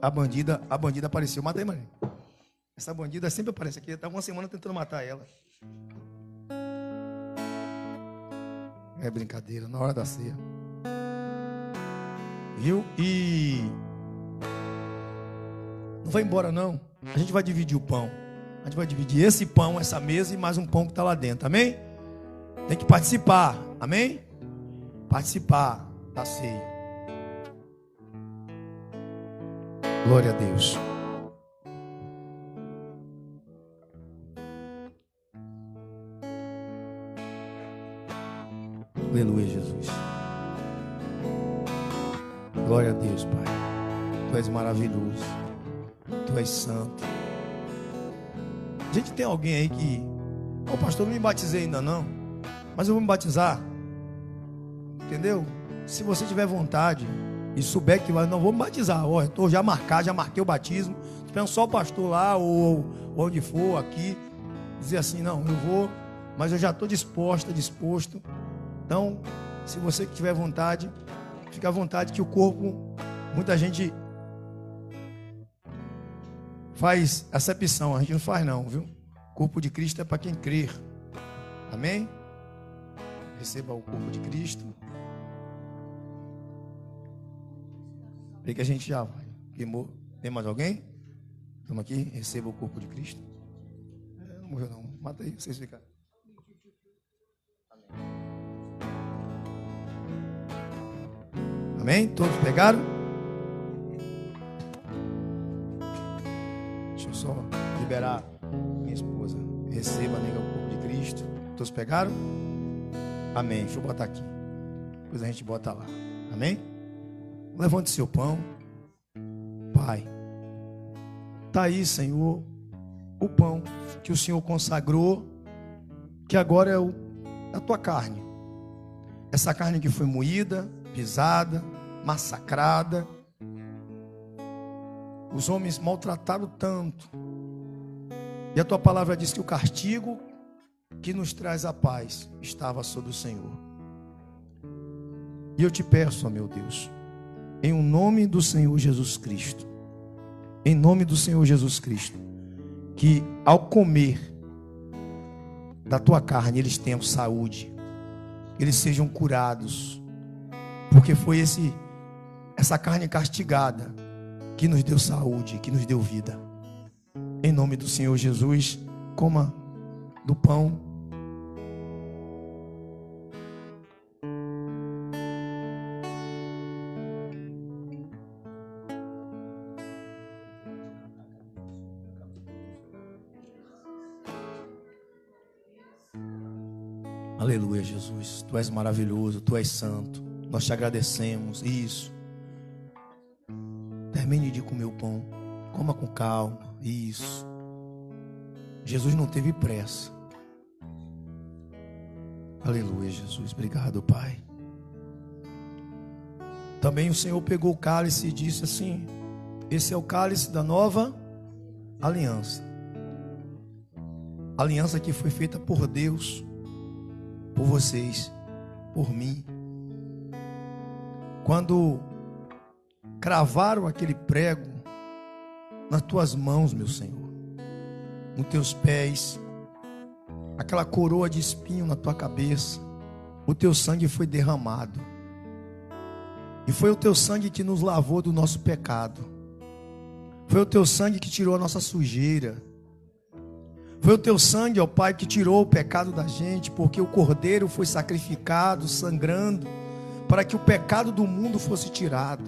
A bandida apareceu. Mata aí, Maria. Essa bandida sempre aparece aqui. Está uma semana tentando matar ela. É brincadeira, na hora da ceia. Viu? E não vai embora não. A gente vai dividir o pão. A gente vai dividir esse pão, essa mesa e mais um pão que está lá dentro. Amém? Tem que participar. Amém? Participar da ceia. Glória a Deus. Aleluia, Jesus. Glória a Deus, Pai. Tu és maravilhoso. Tu és santo. Gente, tem alguém aí que... Ô pastor, não me batizei ainda não, mas eu vou me batizar. Entendeu? Se você tiver vontade e souber que vai, não vou me batizar. Ó, estou já marquei o batismo. Esperando só o pastor lá ou onde for aqui dizer assim, não, eu vou, mas eu já estou disposto. Então, se você tiver vontade, fica à vontade, que o corpo, muita gente faz acepção, a gente não faz não, viu? O corpo de Cristo é para quem crer. Amém? Receba o corpo de Cristo. Vê que a gente já vai. Queimou. Tem mais alguém? Estamos aqui, receba o corpo de Cristo. Não morreu não. Mata aí, vocês ficaram. Amém? Todos pegaram? Deixa eu só liberar minha esposa. Receba, nega, o corpo de Cristo. Todos pegaram? Amém. Deixa eu botar aqui. Depois a gente bota lá. Amém? Levante seu pão. Pai, está aí, Senhor, o pão que o Senhor consagrou, que agora é a tua carne. Essa carne que foi moída, pisada, massacrada. Os homens maltrataram tanto. E a tua palavra diz que o castigo que nos traz a paz estava sobre o Senhor. E eu te peço, ó meu Deus, em o nome do Senhor Jesus Cristo. Em nome do Senhor Jesus Cristo. Que ao comer da tua carne eles tenham saúde. Eles sejam curados. Porque foi essa carne castigada que nos deu saúde, que nos deu vida. Em nome do Senhor Jesus, coma do pão. Aleluia, Jesus. Tu és maravilhoso, tu és santo. Nós te agradecemos. Isso. Termine de comer o pão. Coma com calma. Isso. Jesus não teve pressa. Aleluia, Jesus. Obrigado, Pai. Também o Senhor pegou o cálice e disse assim: esse é o cálice da nova aliança. Aliança que foi feita por Deus, por vocês, por mim. Quando cravaram aquele prego nas tuas mãos, meu Senhor, nos teus pés, aquela coroa de espinho na tua cabeça, o teu sangue foi derramado. E foi o teu sangue que nos lavou do nosso pecado. Foi o teu sangue que tirou a nossa sujeira. Foi o teu sangue, ó Pai, que tirou o pecado da gente, porque o Cordeiro foi sacrificado, sangrando, para que o pecado do mundo fosse tirado.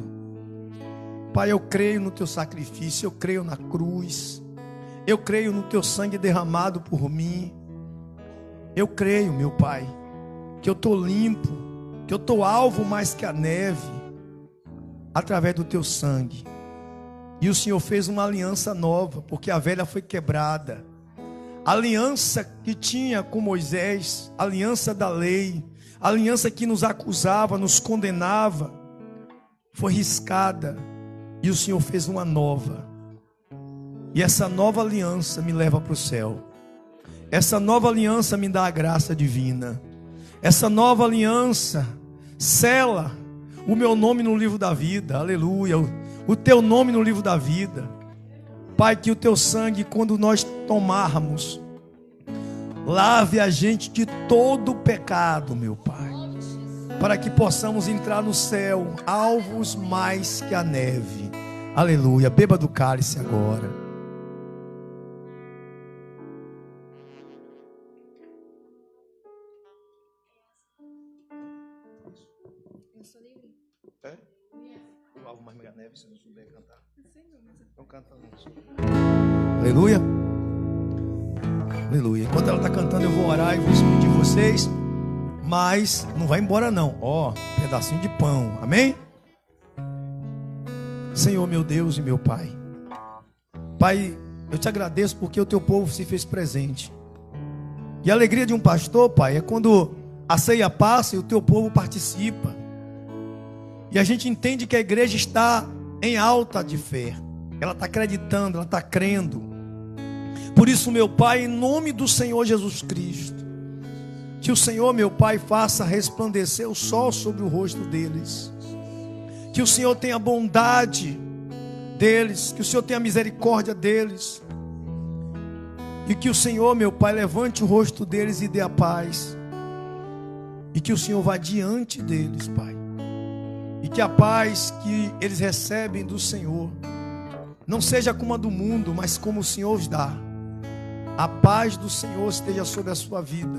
Pai, eu creio no teu sacrifício, eu creio na cruz, eu creio no teu sangue derramado por mim. Eu creio, meu Pai, que eu estou limpo, que eu estou alvo mais que a neve, através do teu sangue. E o Senhor fez uma aliança nova, porque a velha foi quebrada. A aliança que tinha com Moisés, a aliança da lei, a aliança que nos acusava, nos condenava, foi riscada. E o Senhor fez uma nova. E essa nova aliança me leva para o céu. Essa nova aliança me dá a graça divina. Essa nova aliança sela o meu nome no livro da vida. Aleluia. O teu nome no livro da vida. Pai, que o teu sangue, quando nós tomarmos, lave a gente de todo o pecado, meu Pai, para que possamos entrar no céu, alvos mais que a neve. Aleluia. Beba do cálice agora. Eu alvo mais que a neve, se não souber cantar. Então canta. Aleluia. Aleluia. Enquanto ela está cantando, eu vou orar e vou despedir vocês. Mas não vai embora não. Ó, pedacinho de pão. Amém? Senhor, meu Deus e meu Pai. Pai, eu te agradeço porque o teu povo se fez presente. E a alegria de um pastor, Pai, é quando a ceia passa e o teu povo participa. E a gente entende que a igreja está em alta de fé. Ela está acreditando, ela está crendo. Por isso, meu Pai, em nome do Senhor Jesus Cristo, que o Senhor, meu Pai, faça resplandecer o sol sobre o rosto deles. Que o Senhor tenha bondade deles, que o Senhor tenha misericórdia deles. E que o Senhor, meu Pai, levante o rosto deles e dê a paz. E que o Senhor vá diante deles, Pai. E que a paz que eles recebem do Senhor não seja como a do mundo, mas como o Senhor os dá. A paz do Senhor esteja sobre a sua vida.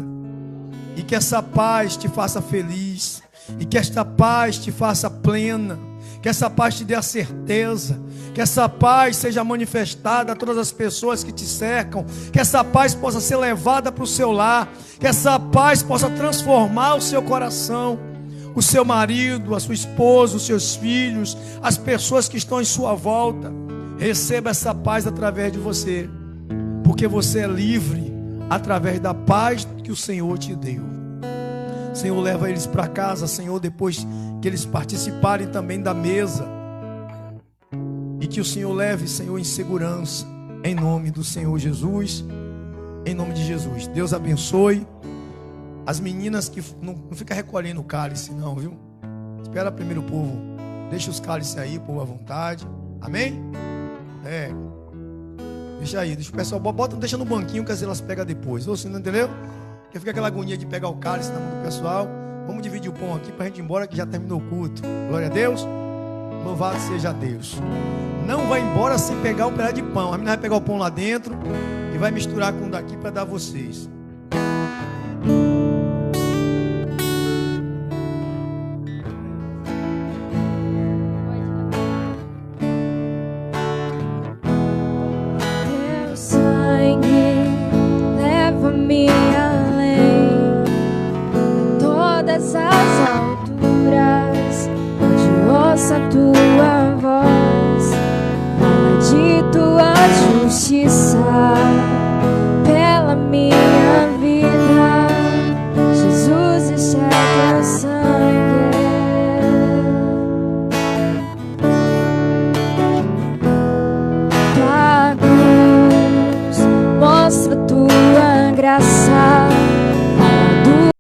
E que essa paz te faça feliz. E que esta paz te faça plena. Que essa paz te dê a certeza. Que essa paz seja manifestada a todas as pessoas que te cercam. Que essa paz possa ser levada para o seu lar. Que essa paz possa transformar o seu coração. O seu marido, a sua esposa, os seus filhos, as pessoas que estão em sua volta. Receba essa paz através de você. Porque você é livre através da paz que o Senhor te deu. Senhor, leva eles para casa, Senhor, depois que eles participarem também da mesa. E que o Senhor leve, Senhor, em segurança. Em nome do Senhor Jesus. Em nome de Jesus. Deus abençoe. As meninas que não fica recolhendo o cálice não, viu? Espera primeiro o povo Deixa os cálices aí, por à vontade. Amém? Deixa aí, deixa o pessoal, bota, deixa no banquinho que elas pegam depois. Ou você não entendeu? Porque fica aquela agonia de pegar o cálice na mão do pessoal. Vamos dividir o pão aqui pra gente ir embora que já terminou o culto. Glória a Deus. Louvado seja Deus. Não vai embora sem pegar um pedaço de pão. A menina vai pegar o pão lá dentro e vai misturar com o daqui para dar a vocês.